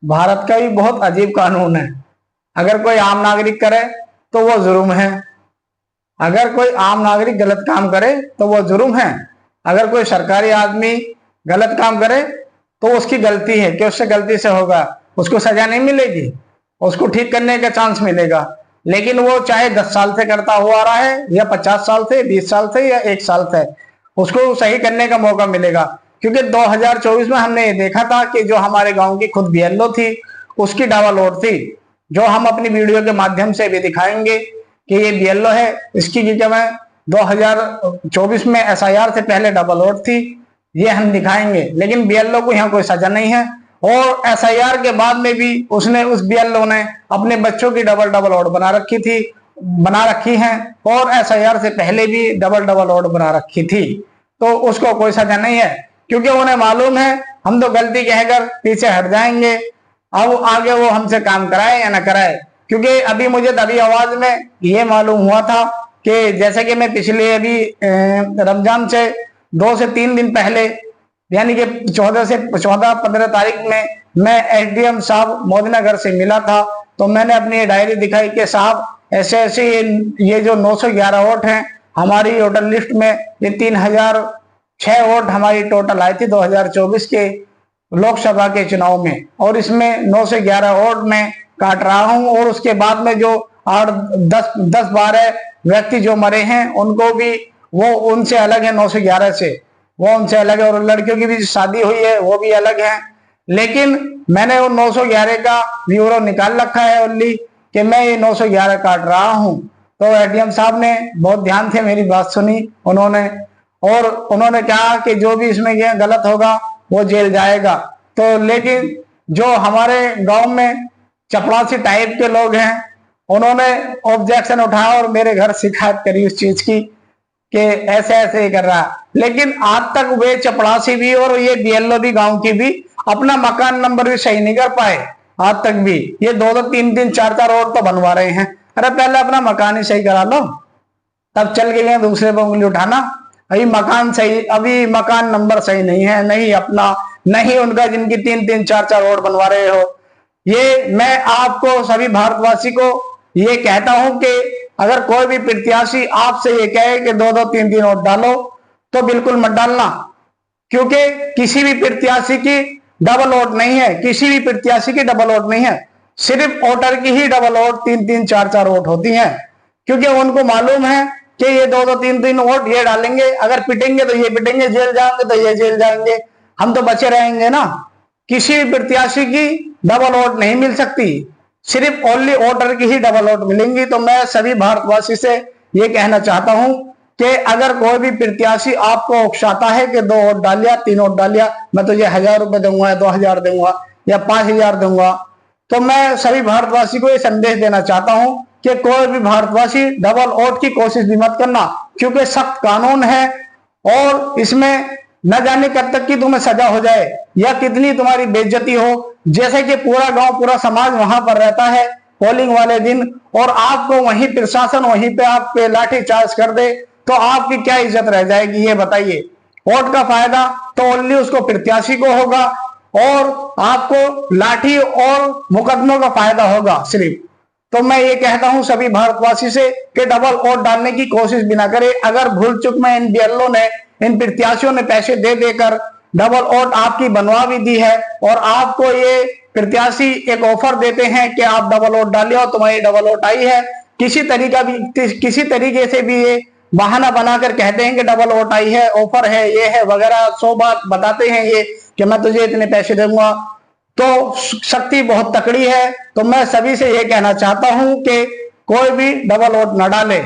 भारत का भी बहुत अजीब कानून है। अगर कोई आम नागरिक करे तो वो जुर्म है, अगर कोई आम नागरिक गलत काम करे तो वो जुर्म है, अगर कोई सरकारी आदमी गलत काम करे तो उसकी गलती है कि उससे गलती से होगा, उसको सजा नहीं मिलेगी, उसको ठीक करने का चांस मिलेगा। लेकिन वो चाहे 10 साल से करता हुआ आ रहा है या 50 साल से, 20 साल से या 1 साल से, उसको सही करने का मौका मिलेगा। क्योंकि 2024 में हमने ये देखा था कि जो हमारे गांव की खुद बीएलओ थी उसकी डबल थी, जो हम अपनी वीडियो के माध्यम से भी दिखाएंगे कि ये बीएलओ है, इसकी क्या मैं 2024 में एसआईआर से पहले डबल थी, ये हम दिखाएंगे। लेकिन बीएलओ को यहाँ कोई सजा नहीं है, और एसआईआर के बाद में भी उसने, उस बीएलओ ने अपने बच्चों की डबल वोट बना रखी है, और एसआईआर से पहले भी डबल वोट बना रखी थी, तो उसको कोई सजा नहीं है। क्योंकि उन्हें मालूम है हम तो गलती कहकर पीछे हट जाएंगे, अब आगे वो हमसे काम कराए या ना कराए। क्योंकि अभी मुझे तभी आवाज में ये मालूम हुआ था कि जैसे कि मैं पिछले अभी रमजान से 2 से 3 दिन पहले, यानी कि 14-15 तारीख में मैं एसडीएम साहब मोदीनगर से मिला था, तो मैंने अपनी डायरी दिखाई कि साहब ऐसे ऐसे ये जो 911 वोट हैं हमारी वोटर लिस्ट में, ये 3006 वोट हमारी टोटल आई थी 2024 के लोकसभा के चुनाव में, और इसमें 9 से 11 वोट मैं काट रहा हूं। और उसके बाद में जो 10-12 व्यक्ति जो मरे हैं उनको भी, वो उनसे अलग है, 9 से 11 से वो उनसे अलग है, और लड़कियों की भी शादी हुई है वो भी अलग है। लेकिन मैंने वो 911 का ब्यूरो निकाल रखा है ओनली, कि मैं ये 911 काट रहा हूं। तो एडीएम साहब ने बहुत ध्यान से मेरी बात सुनी उन्होंने कहा कि जो भी इसमें ये गलत होगा वो जेल जाएगा। तो लेकिन जो हमारे गांव में चपरासी टाइप के लोग हैं उन्होंने ऑब्जेक्शन उठाया और मेरे घर शिकायत करी उस चीज की कि ऐसे ऐसे ही कर रहा है। लेकिन आज तक वे चपरासी भी और ये बीएलओ भी गांव की भी अपना मकान नंबर भी सही नहीं कर पाए। आज तक भी ये 2-2, 3-3, 4-4 रोड तो बनवा रहे हैं। अरे पहले अपना मकान ही सही करा लो, तब चल के गए दूसरे पर उंगली उठाना। अभी मकान नंबर सही नहीं है, नहीं अपना, नहीं उनका, जिनकी 3-3, 4-4 रोड बनवा रहे हो। ये मैं आपको सभी भारतवासी को ये कहता हूं कि अगर कोई भी प्रत्याशी आपसे ये कहे कि 2-2, 3-3 वोट डालो तो बिल्कुल मत डालना। क्योंकि किसी भी प्रत्याशी की डबल वोट नहीं है, किसी भी प्रत्याशी की डबल वोट नहीं है, सिर्फ वोटर की ही डबल वोट 3-3, 4-4 वोट होती है। क्योंकि उनको मालूम है कि ये 2-2, 3-3 वोट ये डालेंगे, अगर पिटेंगे तो ये पिटेंगे, जेल जाएंगे तो ये जेल जाएंगे, हम तो बचे रहेंगे ना। किसी भी प्रत्याशी की डबल वोट नहीं मिल सकती, सिर्फ ओनली वोटर की ही डबल वोट मिलेंगी। तो मैं सभी भारतवासी से ये कहना चाहता हूं कि अगर कोई भी प्रत्याशी आपको उकसाता है कि 2 वोट डालिया, 3 वोट डालिया, मैं तुझे 1000 रुपए दूंगा या 2000 दूंगा या 5000 दूंगा, तो मैं सभी भारतवासी को ये संदेश देना चाहता हूं कि कोई भी भारतवासी डबल वोट की कोशिश भी मत करना। क्योंकि सख्त कानून है और इसमें न जाने कब तक की तुम्हें सजा हो जाए या कितनी तुम्हारी बेइज्जती हो। जैसे कि पूरा गांव, पूरा समाज वहां पर रहता है पोलिंग वाले दिन, और आपको वहीं प्रशासन वहीं पे आप पे लाठी चार्ज कर दे तो आपकी क्या इज्जत रह जाएगी, ये बताइए। वोट का फायदा तो ओनली उसको प्रत्याशी को होगा, और आपको लाठी और मुकदमों का फायदा होगा सिर्फ। तो मैं ये कहता हूं सभी भारतवासी से कि डबल वोट डालने की कोशिश भी ना करे। अगर भूल चुक में इन बीएलओ ने, इन प्रत्याशियों ने पैसे दे देकर डबल वोट आपकी बनवा भी दी है, और आपको ये प्रत्याशी एक ऑफर देते हैं कि आप डबल वोट डालिए और तुम्हारी डबल वोट आई है, किसी तरीके से भी ये बहाना बनाकर कहते हैं कि डबल वोट आई है, ऑफर है, ये है वगैरह, 100 बात बताते हैं ये कि मैं तुझे इतने पैसे दूंगा। तो शक्ति बहुत तकड़ी है। तो मैं सभी से ये कहना चाहता हूं कि कोई भी डबल वोट न डाले।